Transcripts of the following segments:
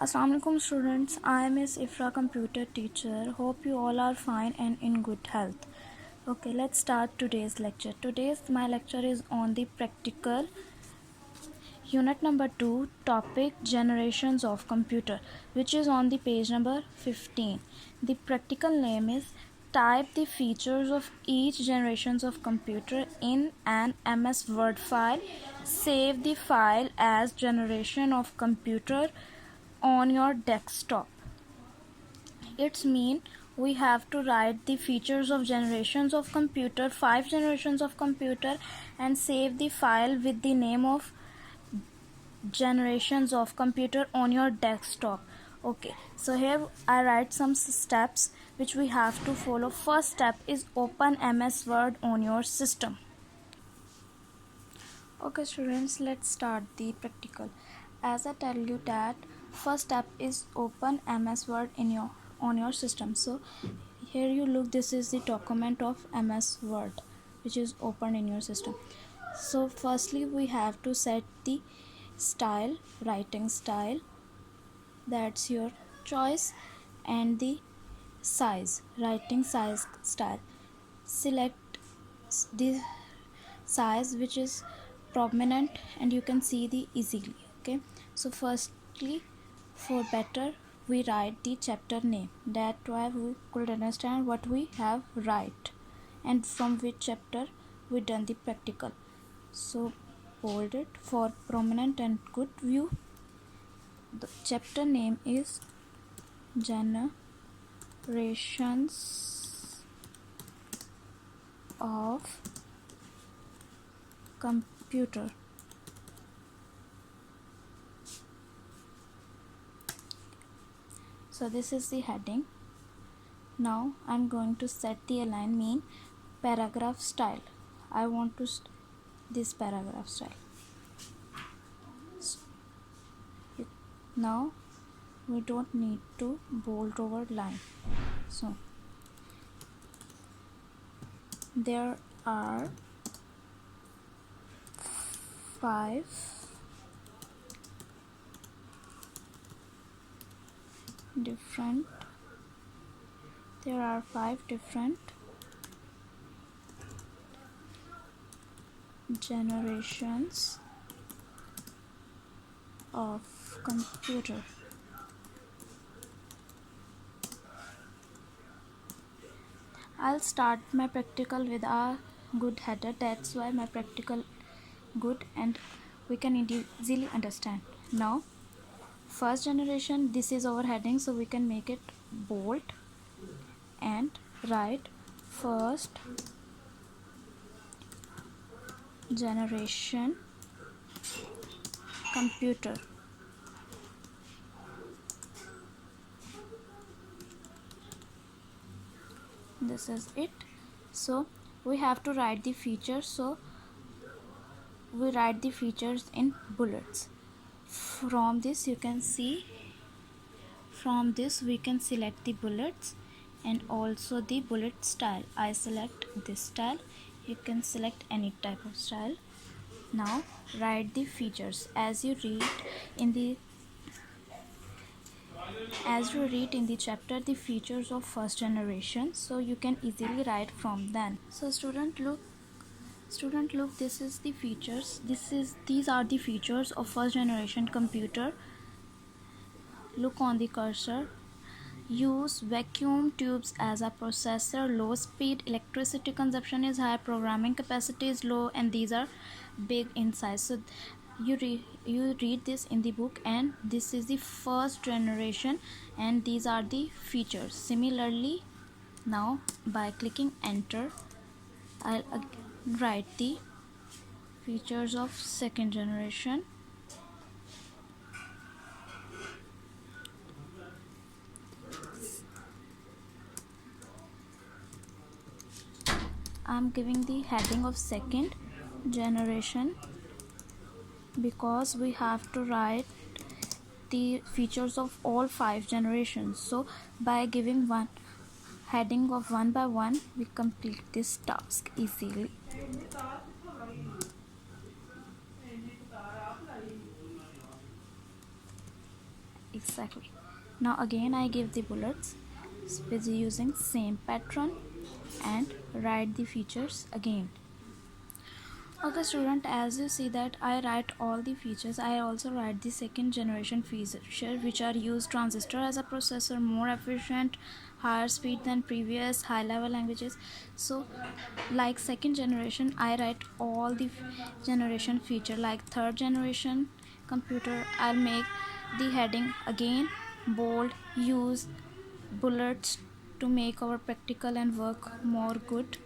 Assalamu alaikum students, I am Miss Ifra, computer teacher. Hope you all are fine and in good health. Okay, let's start today's lecture. My lecture is on the practical unit number 2, topic generations of computer, which is on the page number 15. The practical name is type the features of each generations of computer in an MS Word file. Save the file as generation of computer on your desktop. It's mean we have to write the features of generations of computer, 5 generations of computer, and save the file with the name of generations of computer on your desktop. Okay, so here I write some steps which we have to follow. First step is open MS Word on your system. Okay students, let's start the practical. As I tell you that first step is open MS Word on your system. So here you look, this is the document of MS Word which is open in your system. So firstly we have to set the style, writing style, that's your choice, and the size, writing size style. Select the size which is prominent and you can see the easily. Okay, so firstly, for better we write the chapter name, that why we could understand what we have write and from which chapter we done the practical. So bold it for prominent and good view. The chapter name is generations of computer. So this is the heading. Now I'm going to set the align mean paragraph style. I want to this paragraph style. Now we don't need to bold over line. So there are 5 different generations of computer. I'll start my practical with a good header, that's why my practical good and we can easily understand. Now first generation, this is our heading, so we can make it bold and write first generation computer. This is it. So we have to write the features, so we write the features in bullets. From this you can see, from this we can select the bullets and also the bullet style. I select this style, you can select any type of style. Now write the features as you read in the chapter the features of first generation, so you can easily write from then. So student look, this is the features, these are the features of first generation computer. Look on the cursor. Use vacuum tubes as a processor, low speed, electricity consumption is high, programming capacity is low, and these are big in size. So you read this in the book, and this is the first generation and these are the features. Similarly, now by clicking enter, I'll write the features of second generation. I'm giving the heading of second generation because we have to write the features of all 5 generations. So by giving one heading of one by one, we complete this task easily. exactly. Now again I give the bullets with using same pattern and write the features again. Okay student, as you see that I write all the features, I also write the second generation feature which are used transistor as a processor, more efficient, higher speed than previous high level languages. So like second generation I write all the generation feature. Like third generation computer, I'll make the heading again bold, use bullets to make our practical and work more good.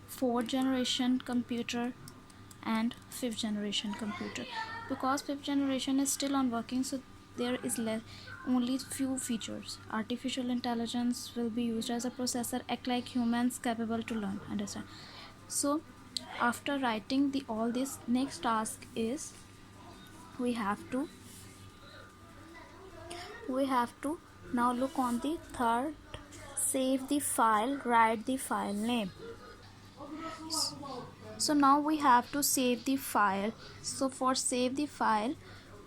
Fourth generation computer and fifth generation computer, because fifth generation is still on working, so there is less, only few features. Artificial intelligence will be used as a processor, act like humans, capable to learn, understand. So after writing the all this, next task is we have to now look on the third, save the file, write the file name. So now we have to save the file. So for save the file,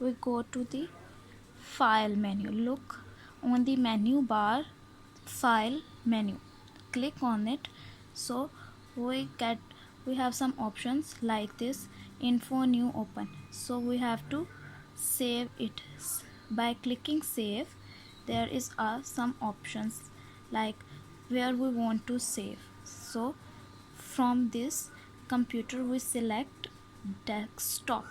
we go to the file menu. Look on the menu bar, file menu, click on it. So we have some options like this, info, new, open. So we have to save it. By clicking save, there is some options like where we want to save. So from this computer we select desktop,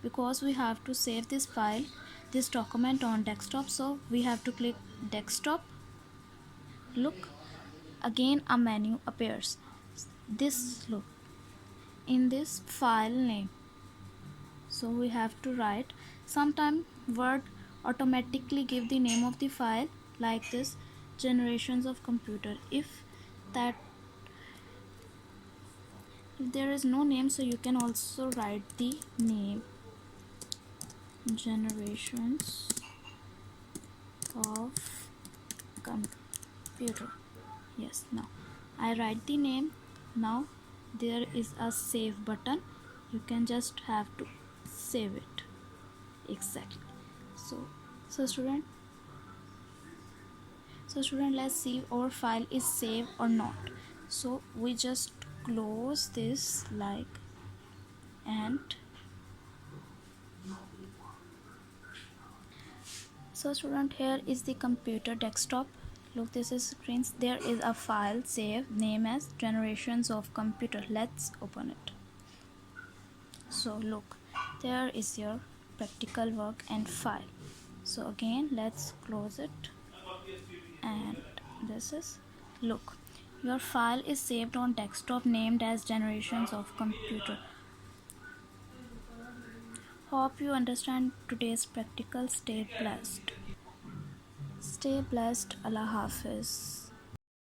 because we have to save this file, this document on desktop, so we have to click desktop. Look, again a menu appears. This, look, in this file name, so we have to write. Sometime word automatically give the name of the file like this, generations of computer. If there is no name, so you can also write the name, generations of computer. Yes, now I write the name. Now there is a save button, you can just have to save it. Exactly. So student, let's see our file is saved or not. So we just close this like, and so student, here is the computer desktop. Look, this is screens. There is a file save name as generations of computer. Let's open it. So look, there is your practical work and file. So again let's close it, and this is, look, your file is saved on desktop named as generations of computer. Hope you understand today's practical. Stay blessed. Allah Hafiz.